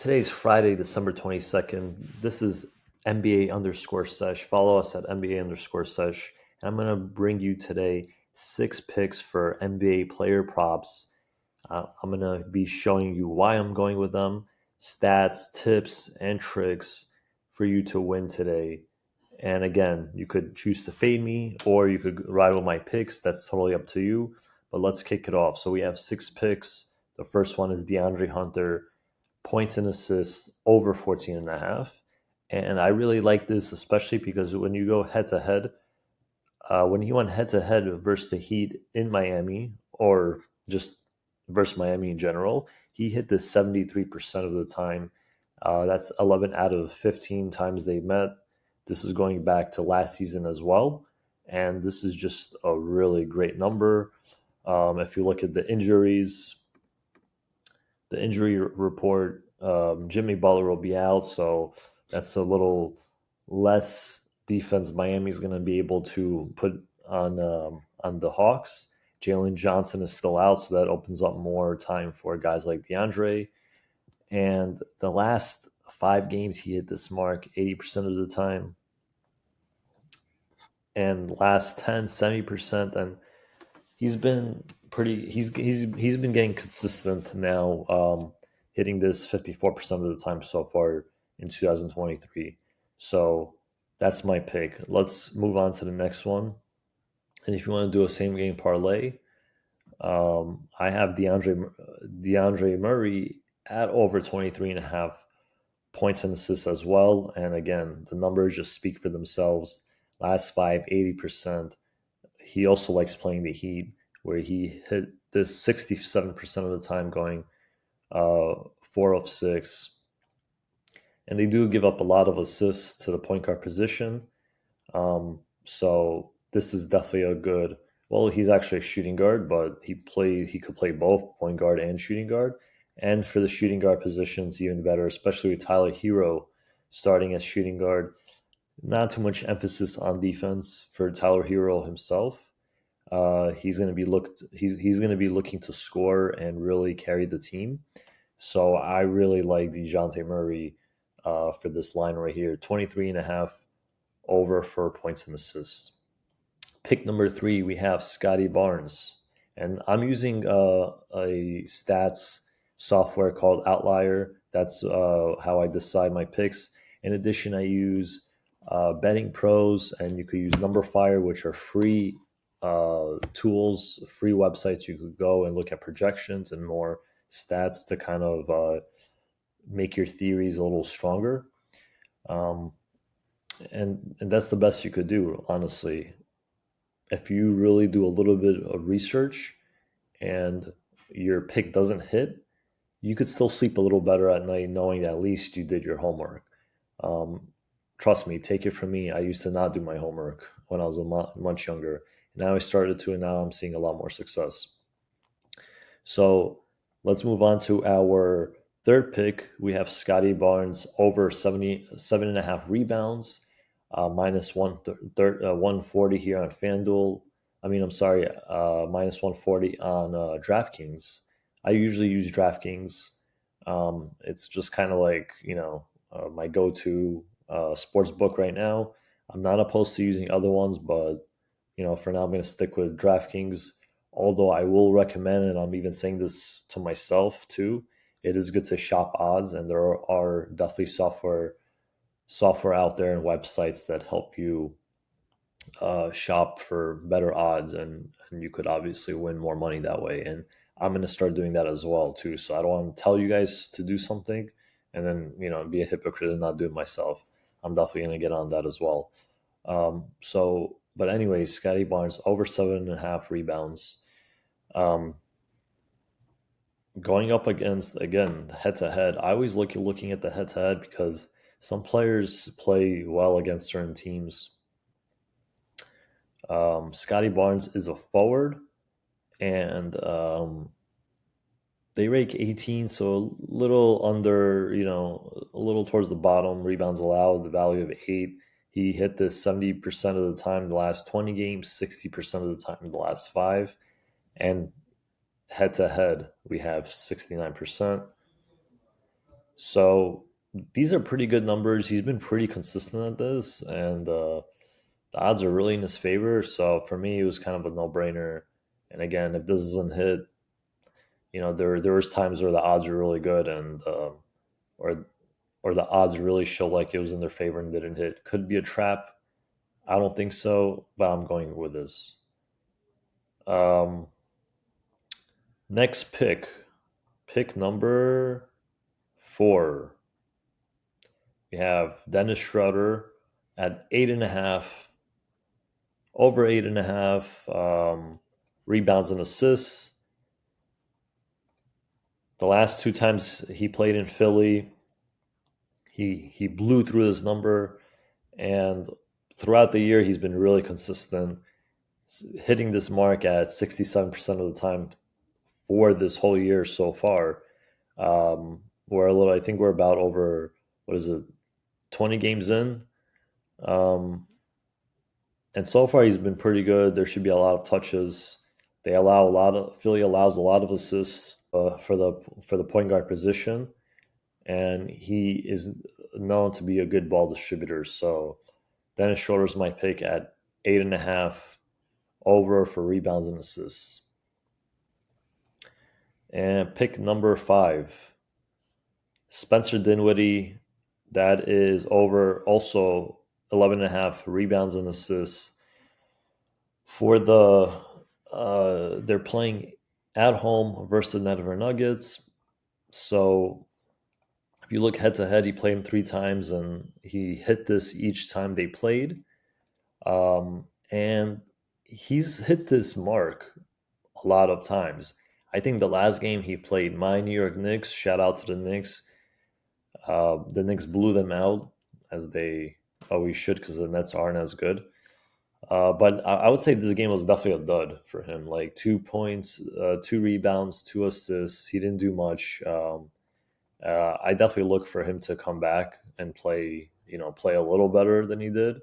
Today's Friday, December 22nd. This is NBA underscore sesh. Follow us at NBA underscore sesh. And I'm going to bring you today 6 picks for NBA player props. I'm going to be showing you why I'm going with them, stats, tips, and tricks for you to win today. And again, you could choose to fade me or you could ride with my picks. That's totally up to you. But let's kick it off. So we have 6 picks. The first one is DeAndre Hunter, points and assists over 14 and a half. And I really like this, especially because when you go head to head, when he went head to head versus the Heat in Miami or just versus Miami in general, he hit this 73% of the time. That's 11 out of 15 times they met. This is going back to last season as well. And this is just a really great number. If you look at the injuries, the injury report, Jimmy Butler will be out, so that's a little less defense Miami's going to be able to put on the Hawks. Jalen Johnson is still out, so that opens up more time for guys like DeAndre. And the last 5 games, he hit this mark 80% of the time, and last 10, 70%. And he's been pretty. He's been getting consistent now, hitting this 54% of the time so far in 2023. So that's my pick. Let's move on to the next one. And if you want to do a same game parlay, I have DeAndre Murray at over 23.5 points and assists as well. And again, the numbers just speak for themselves. Last 5, 80%. He also likes playing the Heat, where he hit this 67% of the time, going 4 of 6. And they do give up a lot of assists to the point guard position. So this is definitely a good. Well, he's actually a shooting guard, but he could play both point guard and shooting guard. And for the shooting guard positions, even better, especially with Tyler Hero starting as shooting guard. Not too much emphasis on defense for Tyler Hero himself. He's going to be he's going to be looking to score and really carry the team. So I really like DeJounte Murray for this line right here, 23.5 over for points and assists. Pick number 3, we have Scotty Barnes, and I'm using a stats software called Outlier. That's how I decide my picks. In addition, I use Betting Pros, and you could use Numberfire, which are free tools, free websites. You could go and look at projections and more stats to kind of make your theories a little stronger. Um, and that's the best you could do, honestly. If you really do a little bit of research and your pick doesn't hit, you could still sleep a little better at night knowing that at least you did your homework. Um, Trust me, take it from me. I used to not do my homework when I was much younger. Now I started to, and now I'm seeing a lot more success. So let's move on to our third pick. We have Scotty Barnes over 77.5 rebounds, minus 140 here on FanDuel. I'm sorry, minus 140 on DraftKings. I usually use DraftKings. It's just kind of like, my go to sports book right now. I'm not opposed to using other ones, but for now, I'm going to stick with DraftKings. Although I will recommend, and I'm even saying this to myself too, it is good to shop odds, and there are definitely software out there and websites that help you shop for better odds, and you could obviously win more money that way. And I'm going to start doing that as well too. So I don't want to tell you guys to do something and then be a hypocrite and not do it myself. I'm definitely going to get on that as well. But anyways, Scotty Barnes over 7.5 rebounds. Um, Going up against, again, head to head, I always looking at the head to head because some players play well against certain teams. Scotty Barnes is a forward, and they rank 18, so a little under, a little towards the bottom. Rebounds allowed, the value of 8. He hit this 70% of the time in the last 20 games, 60% of the time in the last 5. And head to head, we have 69%. So these are pretty good numbers. He's been pretty consistent at this, and the odds are really in his favor. So for me, it was kind of a no brainer. And again, if this doesn't hit, there was times where the odds were really good, and or the odds really show like it was in their favor and didn't hit. Could be a trap. I don't think so, but I'm going with this. Um, Next pick number 4. We have Dennis Schroeder at 8.5, over 8.5 rebounds and assists. The last 2 times he played in Philly, he blew through this number, and throughout the year he's been really consistent, hitting this mark at 67% of the time for this whole year so far. We're a little, I think we're about over, what is it, 20 games in. Um, and so far he's been pretty good. There should be a lot of touches. Philly allows a lot of assists for the point guard position, and he is known to be a good ball distributor. So Dennis Schroeder's my pick at 8.5 over for rebounds and assists. And pick number 5, Spencer Dinwiddie. That is over also 11.5 rebounds and assists. For they're playing at home versus the Denver Nuggets. So if you look head to head, he played him 3 times and he hit this each time they played. And he's hit this mark a lot of times. I think the last game he played my New York Knicks, shout out to the Knicks. The Knicks blew them out, as they always should, because the Nets aren't as good. But I would say this game was definitely a dud for him. Like 2 points, 2 rebounds, 2 assists. He didn't do much. I definitely look for him to come back and play a little better than he did.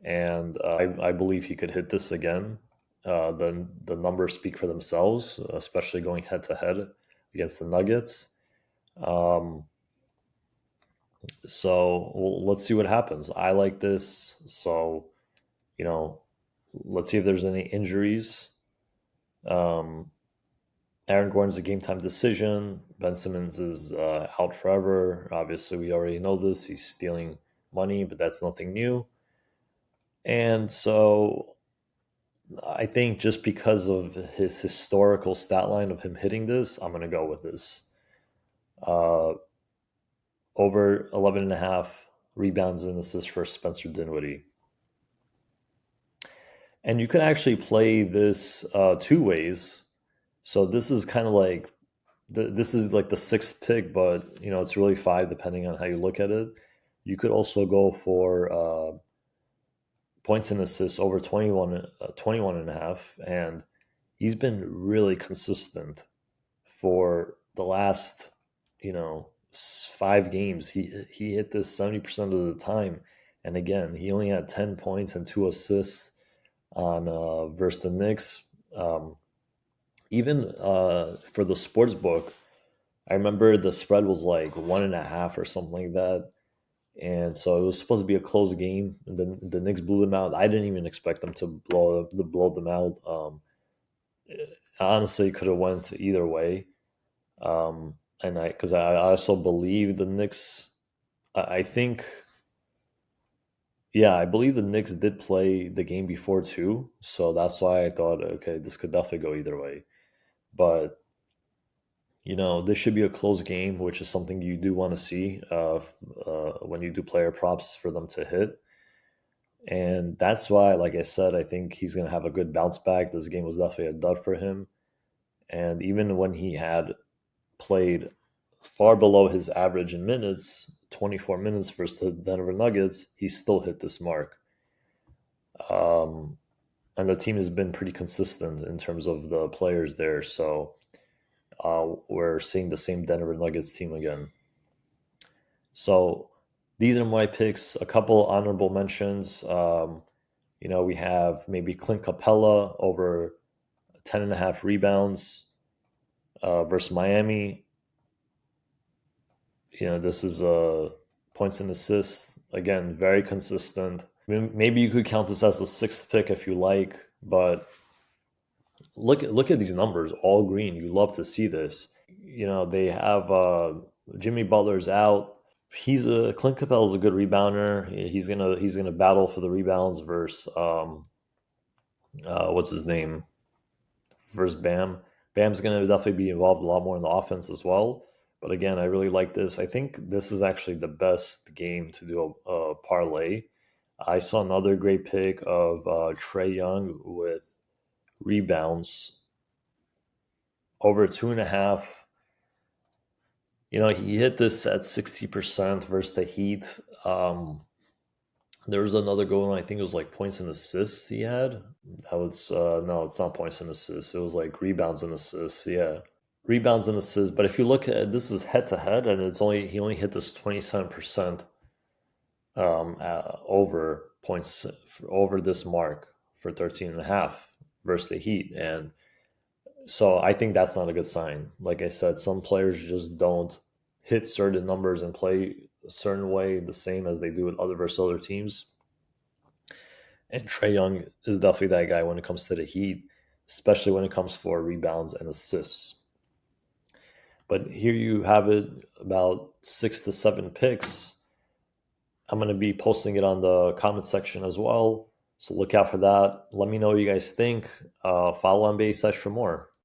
And I believe he could hit this again. The numbers speak for themselves, especially going head to head against the Nuggets. Um, let's see what happens. I like this. So, you know, let's see if there's any injuries. Um, Aaron Gordon's a game time decision. Ben Simmons is out forever. Obviously, we already know this. He's stealing money, but that's nothing new. And so I think just because of his historical stat line of him hitting this, I'm going to go with this. Uh, Over 11.5 rebounds and assists for Spencer Dinwiddie. And you can actually play this 2 ways. So this is kind of like this is like the 6th pick, but it's really 5 depending on how you look at it. You could also go for points and assists over 21 and a half, and he's been really consistent for the last 5 games. He hit this 70% of the time, and again, he only had 10 points and 2 assists on versus the Knicks. Even for the sports book, I remember the spread was like 1.5 or something like that. And so it was supposed to be a close game. And then the Knicks blew them out. I didn't even expect them to blow them out. Honestly, could have went either way. And because I also believe the Knicks. I think, yeah, I believe the Knicks did play the game before too. So that's why I thought, okay, this could definitely go either way. But this should be a close game, which is something you do want to see when you do player props for them to hit. And that's why, like I said, I think he's going to have a good bounce back. This game was definitely a dud for him. And even when he had played far below his average in minutes, 24 minutes versus the Denver Nuggets, he still hit this mark. And the team has been pretty consistent in terms of the players there. So we're seeing the same Denver Nuggets team again. So these are my picks. A couple honorable mentions. We have maybe Clint Capella over 10.5 rebounds versus Miami. This is points and assists. Again, very consistent. Maybe you could count this as the sixth pick if you like, but look at these numbers, all green. You love to see this. They have Jimmy Butler's out. Clint Capela's a good rebounder. He's gonna battle for the rebounds versus what's his name versus Bam. Bam's gonna definitely be involved a lot more in the offense as well. But again, I really like this. I think this is actually the best game to do a parlay. I saw another great pick of Trae Young with rebounds over 2.5. He hit this at 60% versus the Heat. There was another goal, and I think it was like points and assists he had. That was no, it's not points and assists. It was like rebounds and assists. Yeah, rebounds and assists. But if you look at this is head to head, and he only hit this 27% over points over this mark for 13.5 versus the Heat, and so I think that's not a good sign. Like I said, some players just don't hit certain numbers and play a certain way the same as they do with other versus other teams. And Trae Young is definitely that guy when it comes to the Heat, especially when it comes for rebounds and assists. But here you have it, about 6 to 7 picks. I'm going to be posting it on the comment section as well. So look out for that. Let me know what you guys think. Follow NBA Sesh for more.